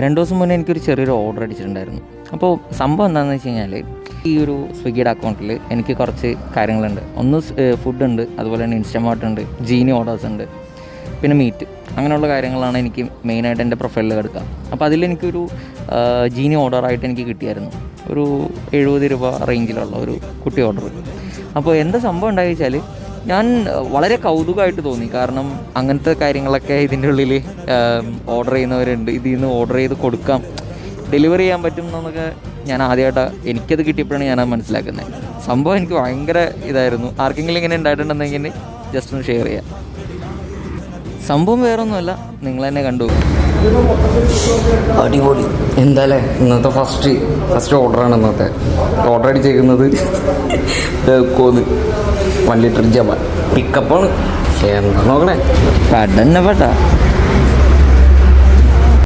2 ദിവസം മുന്നേ എനിക്കൊരു ചെറിയൊരു ഓർഡർ അടിച്ചിട്ടുണ്ടായിരുന്നു. അപ്പോൾ സംഭവം എന്താണെന്ന് വെച്ച് കഴിഞ്ഞാൽ, ഈ ഒരു സ്വിഗ്ഗിയുടെ അക്കൗണ്ടിൽ എനിക്ക് കുറച്ച് കാര്യങ്ങളുണ്ട്. ഒന്ന് ഫുഡുണ്ട്, അതുപോലെ തന്നെ ഇൻസ്റ്റമാർട്ട് ഉണ്ട്, ജീനി ഓർഡേഴ്സ് ഉണ്ട്, പിന്നെ മീറ്റ്, അങ്ങനെയുള്ള കാര്യങ്ങളാണ് എനിക്ക് മെയിനായിട്ട് എൻ്റെ പ്രൊഫൈലിൽ കിടക്കുക. അപ്പോൾ അതിലെനിക്കൊരു ജീനി ഓർഡറായിട്ട് എനിക്ക് കിട്ടിയായിരുന്നു, ഒരു 70 രൂപ റേഞ്ചിലുള്ള ഒരു കുട്ടി ഓർഡർ. അപ്പോൾ എന്താ സംഭവം ഉണ്ടായെന്ന് വെച്ചാൽ, ഞാൻ വളരെ കൗതുകമായിട്ട് തോന്നി. കാരണം അങ്ങനത്തെ കാര്യങ്ങളൊക്കെ ഇതിൻ്റെ ഉള്ളിൽ ഓർഡർ ചെയ്യുന്നവരുണ്ട്. ഇതിൽ നിന്ന് ഓർഡർ ചെയ്ത് കൊടുക്കാം, ഡെലിവറി ചെയ്യാൻ പറ്റും എന്നൊക്കെ ഞാൻ ആദ്യമായിട്ടാണ്, എനിക്കത് കിട്ടിയപ്പോഴാണ് ഞാനത് മനസ്സിലാക്കുന്നത്. സംഭവം എനിക്ക് ഭയങ്കര ഇതായിരുന്നു. ആർക്കെങ്കിലും ഇങ്ങനെ ഉണ്ടായിട്ടുണ്ടെന്നെങ്കിൽ ജസ്റ്റ് ഒന്ന് ഷെയർ ചെയ്യാം. സംഭവം വേറൊന്നുമല്ല, നിങ്ങൾ തന്നെ കണ്ടു. അടിപൊളി. എന്തായാലേ ഇന്നത്തെ ഫസ്റ്റ് ഓർഡറാണ്. ഇന്നത്തെ ഓർഡർ അടിച്ചേക്കുന്നത് കോന്ന് 1 ലിറ്റർ ജവാൻ പിക്കപ്പാണ്. എന്താ നോക്കണേ, കടന്നെ പെട്ടാ